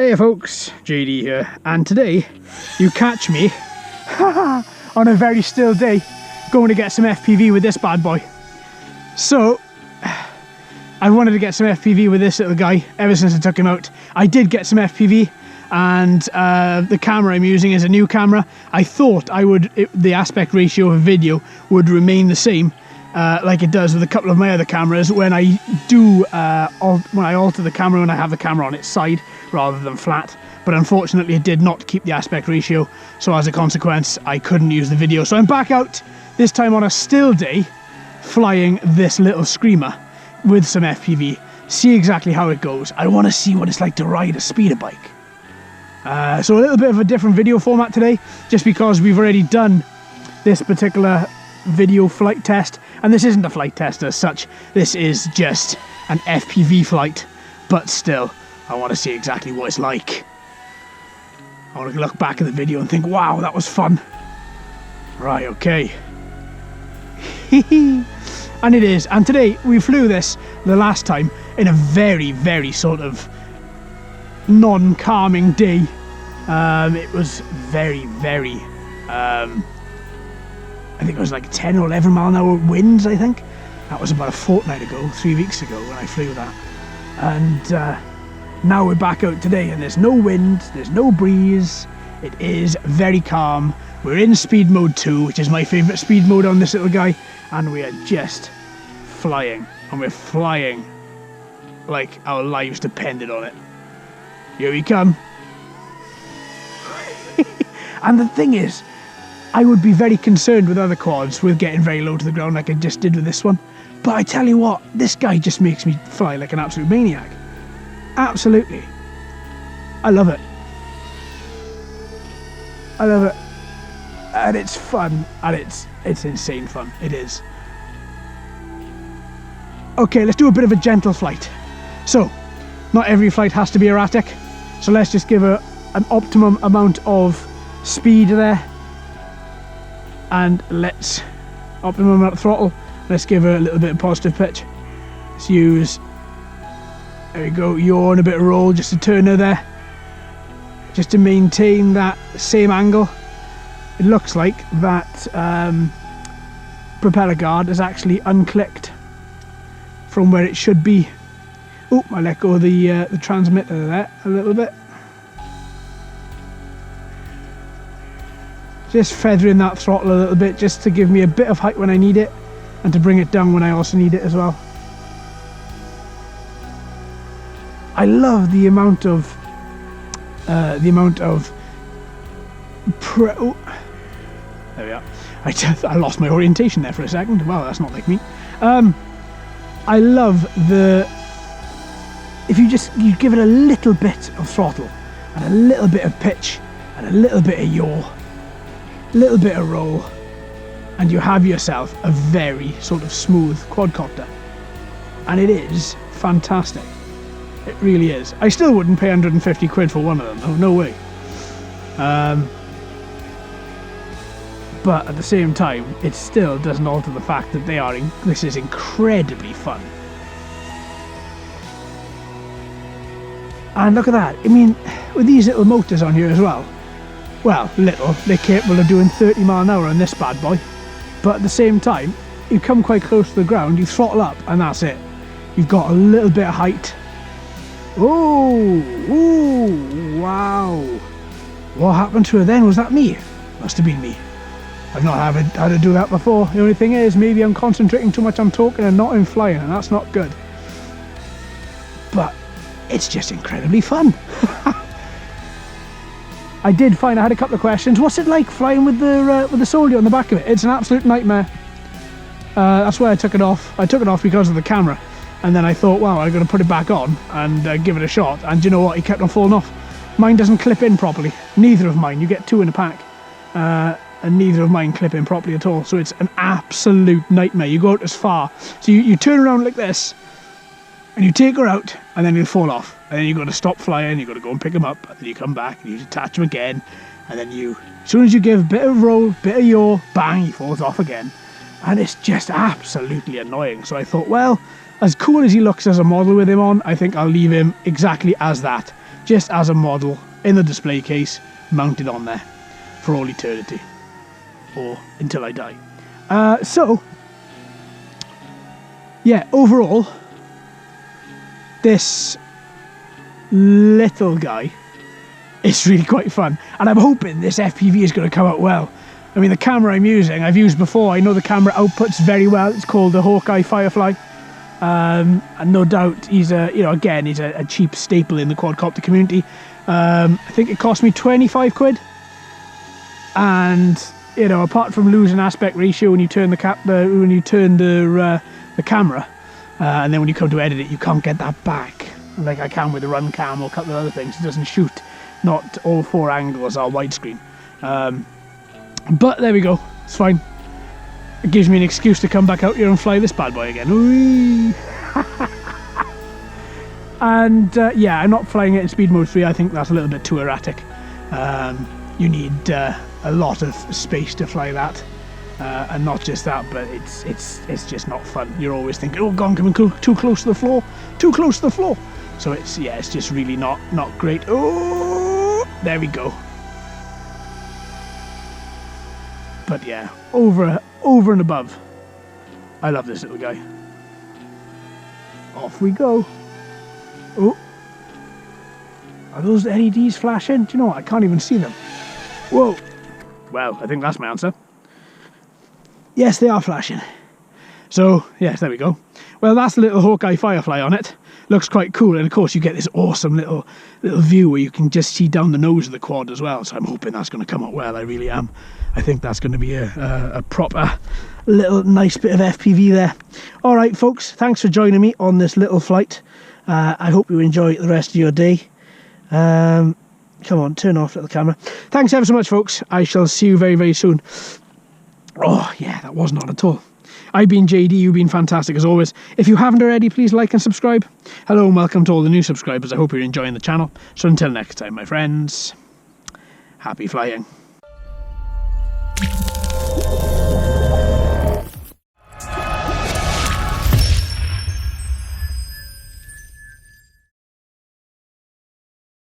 Hey folks, JD here, and today you catch me on a very still day going to get some FPV with this bad boy. So I wanted to get some FPV with this little guy ever since I took him out. I did get some FPV, and the camera I'm using is a new camera. I thought the aspect ratio of a video would remain the same like it does with a couple of my other cameras when I alter the camera when I have the camera on its side rather than flat, but unfortunately it did not keep the aspect ratio, so as a consequence I couldn't use the video. So I'm back out, this time on a still day, flying this little screamer with some FPV, see exactly how it goes. I want to see what it's like to ride a speeder bike. So a little bit of a different video format today, just because we've already done this particular video flight test, and this isn't a flight test as such, this is just an FPV flight, but still I want to see exactly what it's like. I want to look back at the video and think, wow, that was fun. Right, okay. And it is. And today we flew this the last time in a very, very sort of non-calming day. It was very, very I think it was like 10 or 11 mile an hour winds, I think. That was about a fortnight ago, 3 weeks ago when I flew that. And now we're back out today and there's no wind, there's no breeze. It is very calm. We're in speed mode 2, which is my favourite speed mode on this little guy. And we are just flying. And we're flying like our lives depended on it. Here we come. And the thing is, I would be very concerned with other quads with getting very low to the ground like I just did with this one. But I tell you what, this guy just makes me fly like an absolute maniac. Absolutely. I love it. I love it. And it's fun. And it's insane fun. It is. Okay, let's do a bit of a gentle flight. So, not every flight has to be erratic. So let's just give an optimum amount of speed there. And optimum amount of throttle. Let's give her a little bit of positive pitch. Let's use, there we go, yaw and a bit of roll just to turn her there. Just to maintain that same angle. It looks like that propeller guard is actually unclicked from where it should be. Oh, I let go of the transmitter there a little bit. Just feathering that throttle a little bit just to give me a bit of height when I need it and to bring it down when I also need it as well. I love the amount of oh, there we are. I lost my orientation there for a second. Wow, that's not like me. I love if you give it a little bit of throttle and a little bit of pitch and a little bit of yaw, little bit of roll, and you have yourself a very sort of smooth quadcopter, and it is fantastic. It really is. I still wouldn't pay 150 quid for one of them though, no way. But at the same time, it still doesn't alter the fact that this is incredibly fun. And look at that. I mean, with these little motors on here as well, well, they're capable of doing 30 mile an hour on this bad boy. But at the same time, you come quite close to the ground, you throttle up, and that's it. You've got a little bit of height. Oh, ooh, wow. What happened to her then? Was that me? Must have been me. I've not had to do that before. The only thing is, maybe I'm concentrating too much on talking and not in flying, and that's not good. But it's just incredibly fun. I had a couple of questions. What's it like flying with the soldier on the back of it? It's an absolute nightmare. That's why I took it off. I took it off because of the camera, and then I thought, wow, I'm going to put it back on and give it a shot. And you know what? It kept on falling off. Mine doesn't clip in properly. Neither of mine. You get two in a pack, and neither of mine clip in properly at all. So it's an absolute nightmare. You go out as far, so you turn around like this, and you take her out, and then he'll fall off. And then you've got to stop flying, you've got to go and pick him up, and then you come back, and you attach him again, and then as soon as you give a bit of roll, bit of yaw, bang, he falls off again. And it's just absolutely annoying. So I thought, well, as cool as he looks as a model with him on, I think I'll leave him exactly as that, just as a model in the display case, mounted on there for all eternity, or until I die. So yeah, overall, this little guy is really quite fun, and I'm hoping this FPV is going to come out well. I mean, the camera I'm using, I've used before. I know the camera outputs very well. It's called the Hawkeye Firefly, and no doubt he's again, he's a cheap staple in the quadcopter community. I think it cost me 25 quid, and apart from losing aspect ratio when you turn the camera, and then when you come to edit it, you can't get that back like I can with the run cam or a couple of other things. It doesn't shoot. Not all 4 angles are widescreen. But there we go. It's fine. It gives me an excuse to come back out here and fly this bad boy again. Whee! And yeah, I'm not flying it in speed mode 3. I think that's a little bit too erratic. You need a lot of space to fly that. And not just that, but it's just not fun. You're always thinking, oh, God, coming too close to the floor, too close to the floor. So it's just really not great. Oh, there we go. But yeah, over and above, I love this little guy. Off we go. Oh, are those LEDs flashing? Do you know what? I can't even see them. Whoa. Well, I think that's my answer. Yes, they are flashing. So, yes, there we go. Well, that's the little Hawkeye Firefly on it. Looks quite cool, and of course you get this awesome little view where you can just see down the nose of the quad as well. So I'm hoping that's going to come out well. I really am. I think that's going to be a proper little nice bit of FPV there. All right, folks, thanks for joining me on this little flight. I hope you enjoy the rest of your day. Come on, turn off the camera. Thanks ever so much, folks. I shall see you very, very soon. Oh, yeah, that wasn't on at all. I've been JD, you've been fantastic as always. If you haven't already, please like and subscribe. Hello and welcome to all the new subscribers. I hope you're enjoying the channel. So until next time, my friends, happy flying.